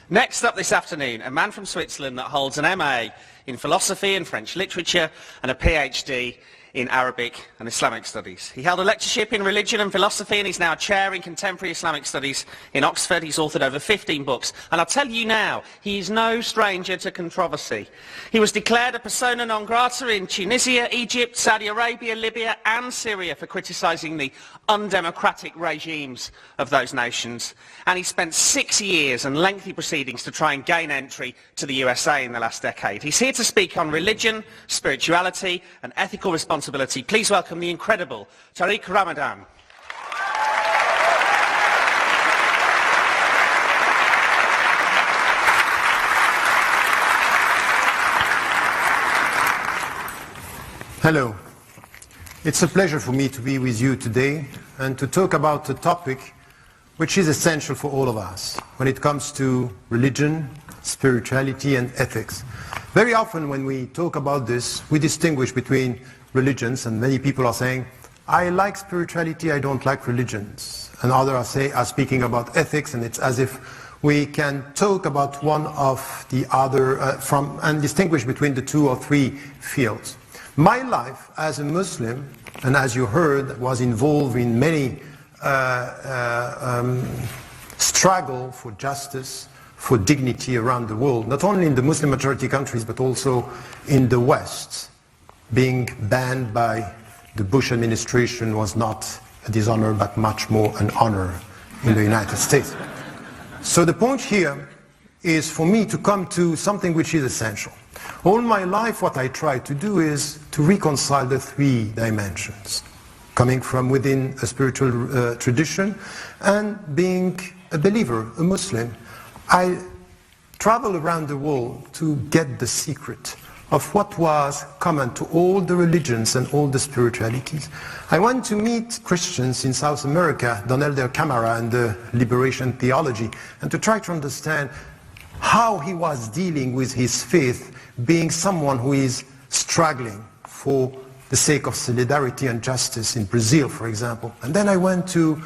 Next up this afternoon, a man from Switzerland that holds an MA in philosophy and French literature and a PhD in Arabic and Islamic studies. He held a lectureship in religion and philosophy and he's now a chair in contemporary Islamic studies in Oxford. He's authored over 15 books. And I'll tell you now, he is no stranger to controversy. He was declared a persona non grata in Tunisia, Egypt, Saudi Arabia, Libya and Syria for criticising the undemocratic regimes of those nations. And he spent 6 years and lengthy proceedings to try and gain entry to the USA in the last decade. He's here to speak on religion, spirituality and ethical responsibility. Please welcome the incredible Tariq Ramadan. Hello. It's a pleasure for me to be with you today and to talk about a topic which is essential for all of us when it comes to religion, spirituality and ethics. Very often when we talk about this, we distinguish between religions, and many people are saying, I like spirituality, I don't like religions. And others are speaking about ethics, and it's as if we can talk about one of the other and distinguish between the 2 or 3 fields. My life as a Muslim, and as you heard, was involved in many struggle for justice, for dignity around the world, not only in the Muslim majority countries, but also in the West. Being banned by the Bush administration was not a dishonor, but much more an honor in the United States. So the point here is for me to come to something which is essential. All my life what I try to do is to reconcile the 3 dimensions, coming from within a spiritual tradition and being a believer, a Muslim. I travel around the world to get the secret of what was common to all the religions and all the spiritualities. I went to meet Christians in South America, Donald del Camara and the liberation theology, and to try to understand how he was dealing with his faith, being someone who is struggling for the sake of solidarity and justice in Brazil, for example. And then I went to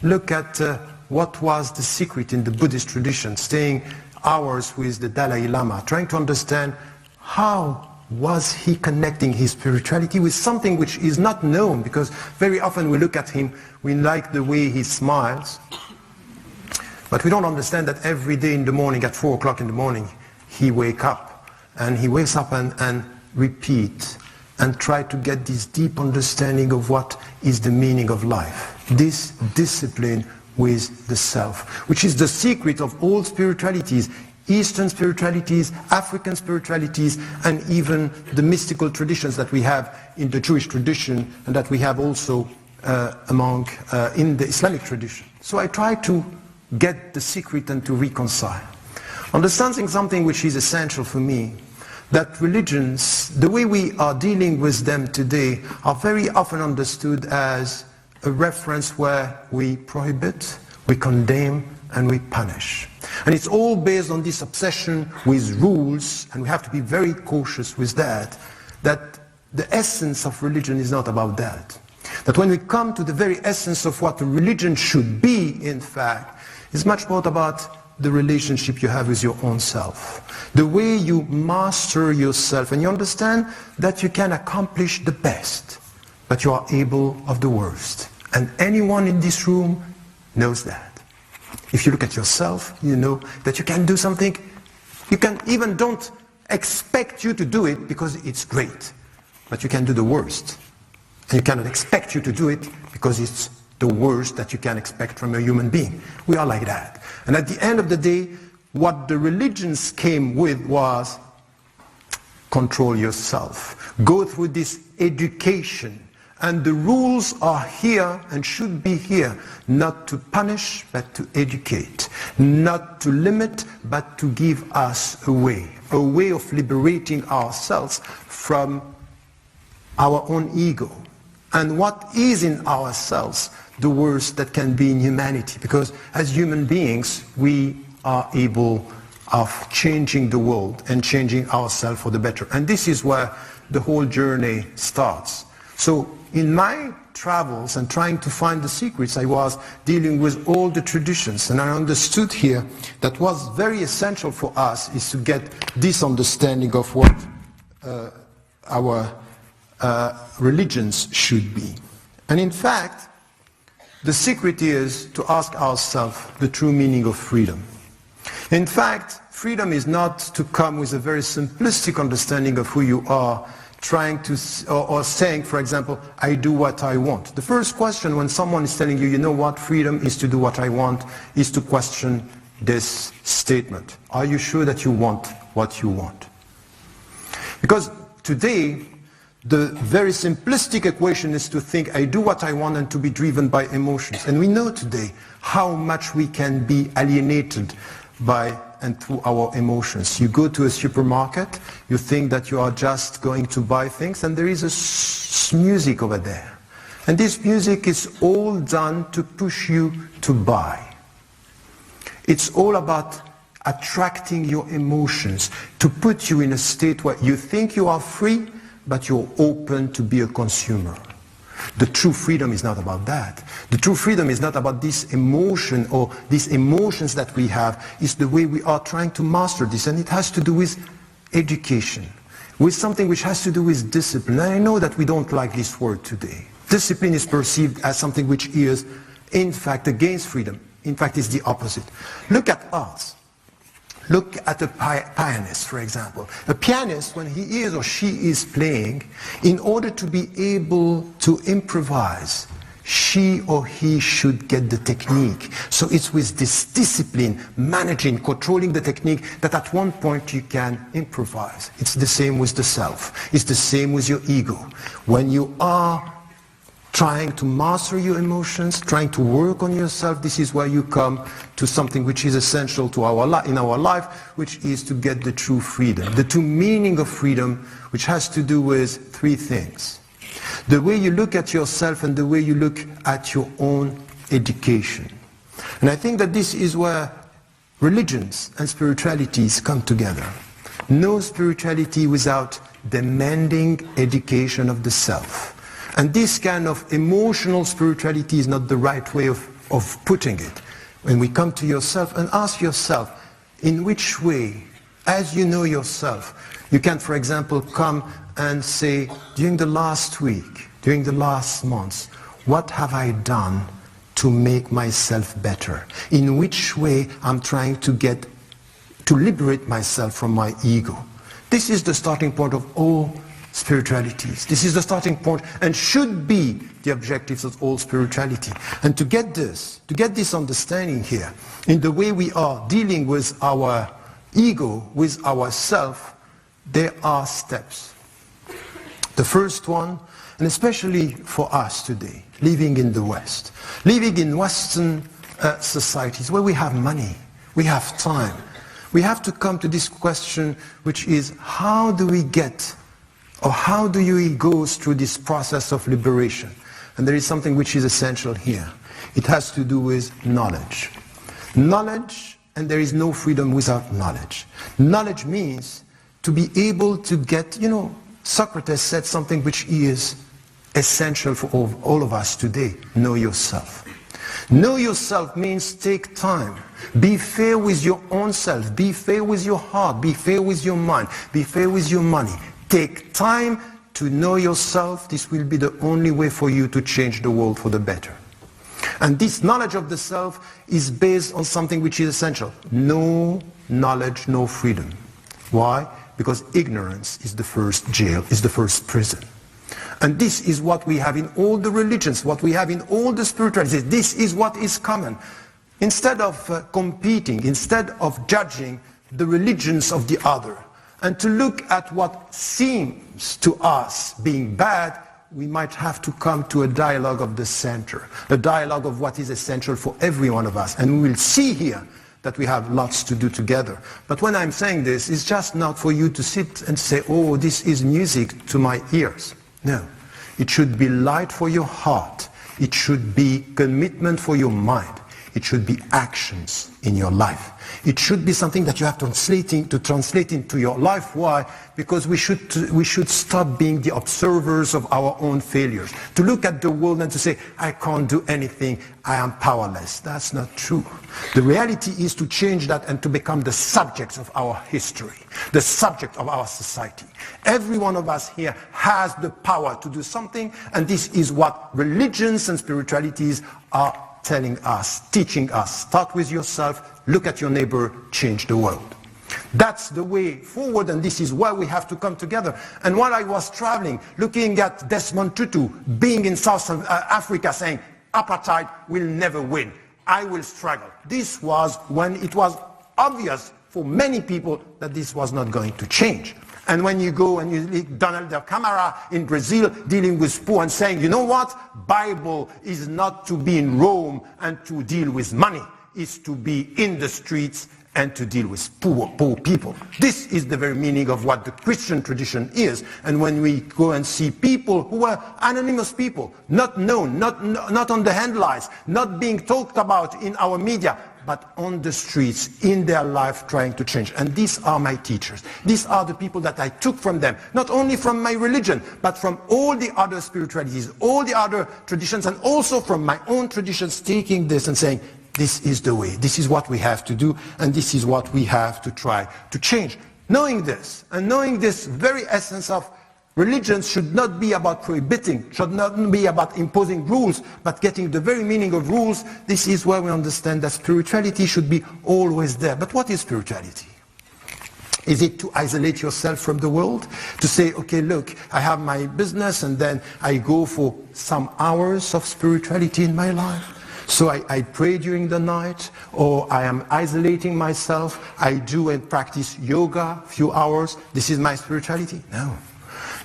look at what was the secret in the Buddhist tradition, staying hours with the Dalai Lama, trying to understand how was he connecting his spirituality with something which is not known, because very often we look at him, we like the way he smiles, but we don't understand that every day in the morning at 4 o'clock in the morning he wakes up and repeat and try to get this deep understanding of what is the meaning of life, this discipline with the self, which is the secret of all spiritualities, Eastern spiritualities, African spiritualities, and even the mystical traditions that we have in the Jewish tradition and that we have also in the Islamic tradition. So I try to get the secret and to reconcile. Understanding something which is essential for me, that religions, the way we are dealing with them today, are very often understood as a reference where we prohibit, we condemn, and we punish. And it's all based on this obsession with rules, and we have to be very cautious with that the essence of religion is not about that. That when we come to the very essence of what a religion should be, in fact, is much more about the relationship you have with your own self. The way you master yourself, and you understand that you can accomplish the best, but you are able of the worst. And anyone in this room knows that. If you look at yourself, you know that you can do something. You can even don't expect you to do it because it's great. But you can do the worst. And you cannot expect you to do it because it's the worst that you can expect from a human being. We are like that. And at the end of the day, what the religions came with was control yourself. Go through this education. And the rules are here and should be here, not to punish, but to educate. Not to limit, but to give us a way of liberating ourselves from our own ego. And what is in ourselves the worst that can be in humanity? Because as human beings, we are able of changing the world and changing ourselves for the better. And this is where the whole journey starts. So in my travels and trying to find the secrets, I was dealing with all the traditions, and I understood here that what's very essential for us is to get this understanding of what our religions should be. And in fact, the secret is to ask ourselves the true meaning of freedom. In fact, freedom is not to come with a very simplistic understanding of who you are, trying to, or saying, for example, I do what I want. The first question when someone is telling you, you know what, freedom is to do what I want, is to question this statement. Are you sure that you want what you want? Because today, the very simplistic equation is to think, I do what I want, and to be driven by emotions. And we know today how much we can be alienated by and through our emotions. You go to a supermarket, you think that you are just going to buy things, and there is a music over there. And this music is all done to push you to buy. It's all about attracting your emotions, to put you in a state where you think you are free, but you're open to be a consumer. The true freedom is not about that. The true freedom is not about this emotion or these emotions that we have. It's the way we are trying to master this. And it has to do with education, with something which has to do with discipline. And I know that we don't like this word today. Discipline is perceived as something which is, in fact, against freedom. In fact, it's the opposite. Look at arts. Look at a pianist, for example. A pianist, when he is or she is playing, in order to be able to improvise, she or he should get the technique. So it's with this discipline, managing, controlling the technique, that at one point you can improvise. It's the same with the self. It's the same with your ego. When you are trying to master your emotions, trying to work on yourself, this is where you come to something which is essential to in our life, which is to get the true freedom. The true meaning of freedom, which has to do with three things. The way you look at yourself and the way you look at your own education. And I think that this is where religions and spiritualities come together. No spirituality without demanding education of the self. And this kind of emotional spirituality is not the right way of putting it. When we come to yourself and ask yourself, in which way, as you know yourself, you can, for example, come and say, during the last week, during the last months, what have I done to make myself better? In which way I'm trying to liberate myself from my ego? This is the starting point of all spiritualities. This is the starting point and should be the objectives of all spirituality. And to get this understanding here, in the way we are dealing with our ego, with ourself, there are steps. The first one, and especially for us today, living in the West, living in Western societies where we have money, we have time, we have to come to this question, which is, how do we get, or how do you go through this process of liberation? And there is something which is essential here. It has to do with knowledge. Knowledge, and there is no freedom without knowledge. Knowledge means to be able to get, Socrates said something which is essential for all of us today. Know yourself. Know yourself means take time. Be fair with your own self. Be fair with your heart. Be fair with your mind. Be fair with your money. Take time to know yourself. This will be the only way for you to change the world for the better. And this knowledge of the self is based on something which is essential. No knowledge, no freedom. Why? Because ignorance is the first jail, is the first prison. And this is what we have in all the religions, what we have in all the spiritualities. This is what is common. Instead of competing, instead of judging the religions of the other, and to look at what seems to us being bad, we might have to come to a dialogue of the center, a dialogue of what is essential for every one of us. And we will see here that we have lots to do together. But when I'm saying this, it's just not for you to sit and say, oh, this is music to my ears. No. It should be light for your heart. It should be commitment for your mind. It should be actions in your life. It should be something that you have to translate into your life. Why? Because we should stop being the observers of our own failures. To look at the world and to say, I can't do anything, I am powerless. That's not true. The reality is to change that and to become the subjects of our history, the subject of our society. Every one of us here has the power to do something, and this is what religions and spiritualities are telling us, teaching us. Start with yourself, look at your neighbor, change the world. That's the way forward, and this is why we have to come together. And while I was traveling, looking at Desmond Tutu being in South Africa saying, apartheid will never win, I will struggle. This was when it was obvious for many people that this was not going to change. And when you go and you look Donald the Camara in Brazil dealing with poor and saying, you know what, Bible is not to be in Rome and to deal with money, it's to be in the streets and to deal with poor people. This is the very meaning of what the Christian tradition is. And when we go and see people who are anonymous people, not known, not on the headlines, not being talked about in our media, but on the streets, in their life, trying to change. And these are my teachers. These are the people that I took from them, not only from my religion, but from all the other spiritualities, all the other traditions, and also from my own traditions, taking this and saying, this is the way, this is what we have to do, and this is what we have to try to change. Knowing this, and knowing this very essence of religion should not be about prohibiting, should not be about imposing rules, but getting the very meaning of rules. This is where we understand that spirituality should be always there. But what is spirituality? Is it to isolate yourself from the world? To say, okay, look, I have my business and then I go for some hours of spirituality in my life. So I pray during the night, or I am isolating myself. I do and practice yoga, few hours. This is my spirituality? No.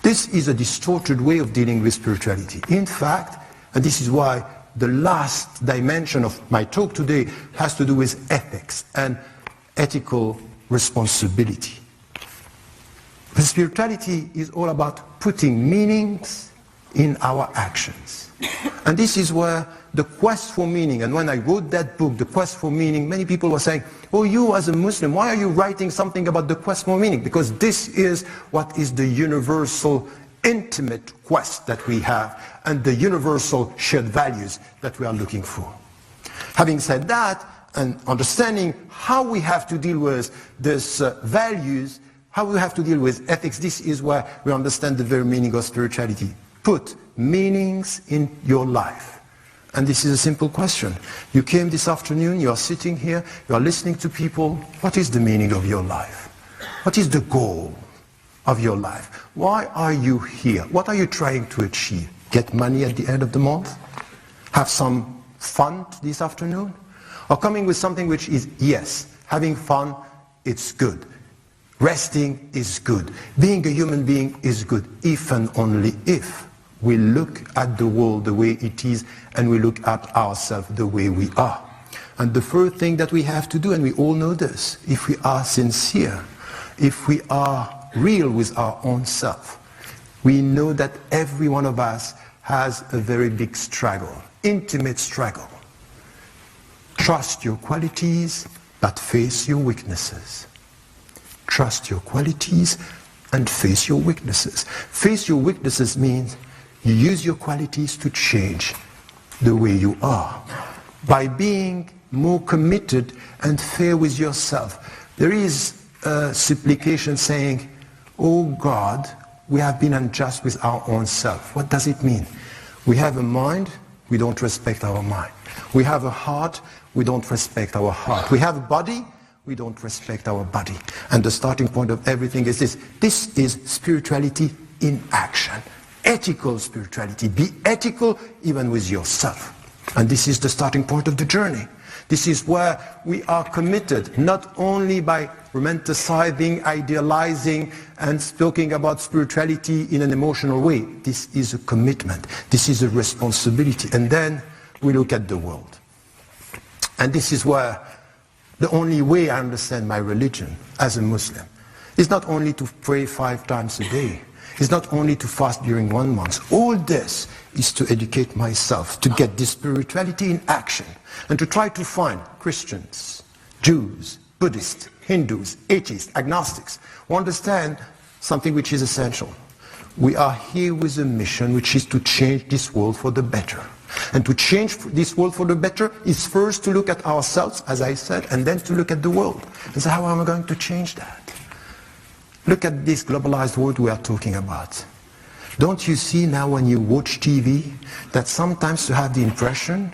This is a distorted way of dealing with spirituality. In fact, and this is why the last dimension of my talk today has to do with ethics and ethical responsibility. The spirituality is all about putting meanings in our actions. And this is where the quest for meaning, and when I wrote that book, The Quest for Meaning, many people were saying, oh, you as a Muslim, why are you writing something about the quest for meaning? Because this is what is the universal, intimate quest that we have, and the universal shared values that we are looking for. Having said that, and understanding how we have to deal with these values, how we have to deal with ethics, this is where we understand the very meaning of spirituality. Put meanings in your life. And this is a simple question. You came this afternoon, you are sitting here, you are listening to people. What is the meaning of your life? What is the goal of your life? Why are you here? What are you trying to achieve? Get money at the end of the month? Have some fun this afternoon? Or coming with something which is, yes, having fun, it's good. Resting is good. Being a human being is good, if and only if we look at the world the way it is and we look at ourselves the way we are. And the first thing that we have to do, and we all know this, if we are sincere, if we are real with our own self, we know that every one of us has a very big struggle, intimate struggle. Trust your qualities, but face your weaknesses. Trust your qualities and face your weaknesses. Face your weaknesses means you use your qualities to change the way you are. By being more committed and fair with yourself. There is a supplication saying, oh God, we have been unjust with our own self. What does it mean? We have a mind, we don't respect our mind. We have a heart, we don't respect our heart. We have a body, we don't respect our body. And the starting point of everything is this. This is spirituality in action. Ethical spirituality. Be ethical even with yourself. And this is the starting point of the journey. This is where we are committed, not only by romanticizing, idealizing, and speaking about spirituality in an emotional way. This is a commitment. This is a responsibility. And then we look at the world. And this is where the only way I understand my religion as a Muslim is not only to pray 5 times a day. It's not only to fast during 1 month. All this is to educate myself, to get this spirituality in action, and to try to find Christians, Jews, Buddhists, Hindus, atheists, agnostics, who understand something which is essential. We are here with a mission which is to change this world for the better. And to change this world for the better is first to look at ourselves, as I said, and then to look at the world. And so how am I going to change that? Look at this globalized world we are talking about. Don't you see now when you watch TV that sometimes you have the impression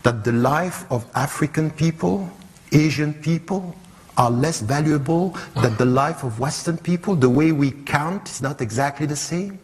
that the life of African people, Asian people, are less valuable than the life of Western people? The way we count is not exactly the same.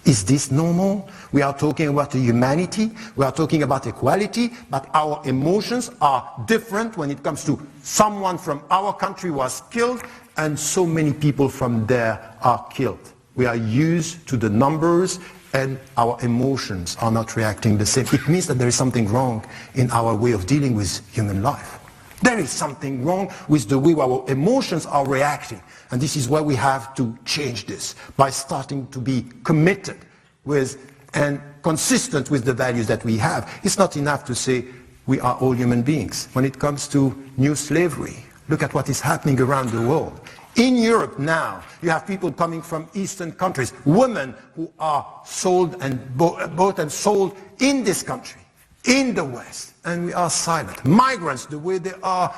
Is this normal? We are talking about humanity, we are talking about equality, but our emotions are different when it comes to someone from our country was killed and so many people from there are killed. We are used to the numbers and our emotions are not reacting the same. It means that there is something wrong in our way of dealing with human life. There is something wrong with the way our emotions are reacting. And this is why we have to change this, by starting to be committed with and consistent with the values that we have. It's not enough to say we are all human beings. When it comes to new slavery, look at what is happening around the world. In Europe now, you have people coming from Eastern countries, women who are sold and bought and sold in this country, in the West, and we are silent. Migrants, the way they are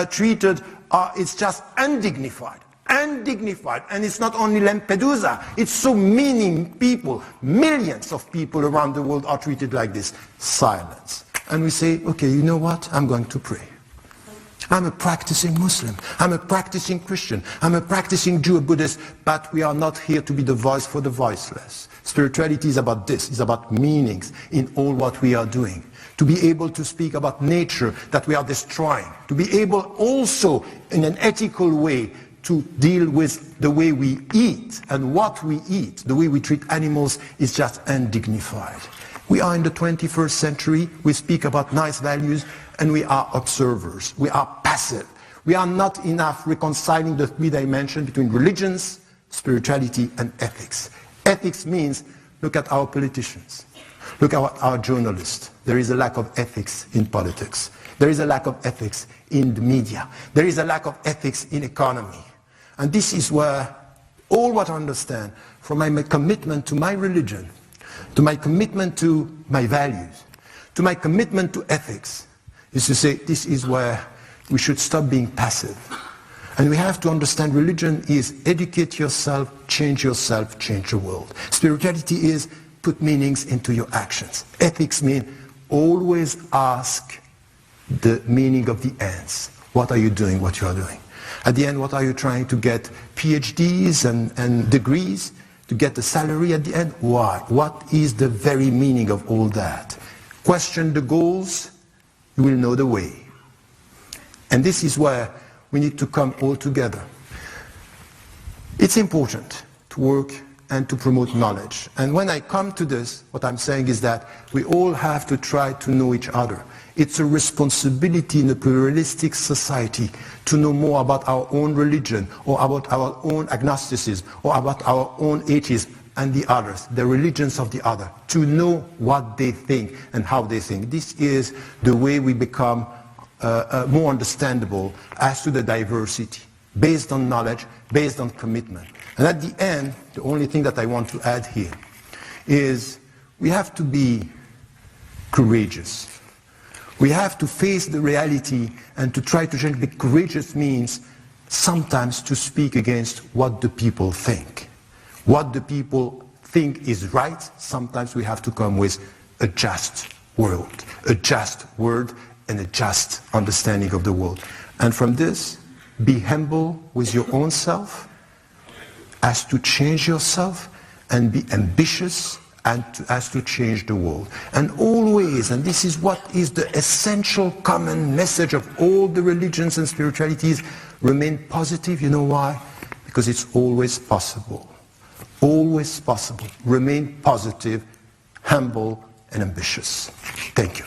treated, it's just undignified. Undignified. And it's not only Lampedusa, it's so many people, millions of people around the world are treated like this. Silence. And we say, okay, you know what? I'm going to pray. I'm a practicing Muslim. I'm a practicing Christian. I'm a practicing Jew, Buddhist, but we are not here to be the voice for the voiceless. Spirituality is about this. It's about meanings in all what we are doing. To be able to speak about nature that we are destroying. To be able also, in an ethical way, to deal with the way we eat and what we eat. The way we treat animals is just undignified. We are in the 21st century. We speak about nice values and we are observers. We are passive. We are not enough reconciling the three dimensions between religions, spirituality and ethics. Ethics means, look at our politicians. Look at our journalists. There is a lack of ethics in politics. There is a lack of ethics in the media. There is a lack of ethics in economy. And this is where all what I understand from my commitment to my religion, to my commitment to my values, to my commitment to ethics, is to say this is where we should stop being passive. And we have to understand religion is educate yourself, change the world. Spirituality is put meanings into your actions. Ethics mean always ask the meaning of the ends. What are you doing, what you are doing? At the end, what are you trying to get? PhDs and degrees to get a salary at the end? Why? What is the very meaning of all that? Question the goals, you will know the way. And this is where we need to come all together. It's important to work and to promote knowledge. And when I come to this, what I'm saying is that we all have to try to know each other. It's a responsibility in a pluralistic society to know more about our own religion, or about our own agnosticism, or about our own atheism and the others, the religions of the other, to know what they think and how they think. This is the way we become more understandable as to the diversity, based on knowledge, based on commitment. And at the end, the only thing that I want to add here is we have to be courageous. We have to face the reality and to try to change. Be courageous means sometimes to speak against what the people think. What the people think is right, sometimes we have to come with a just world, a just word and a just understanding of the world. And from this, be humble with your own self, as to change yourself, and be ambitious and as to change the world. And always, and this is what is the essential common message of all the religions and spiritualities, remain positive. You know why? Because it's always possible. Always possible. Remain positive, humble, and ambitious. Thank you.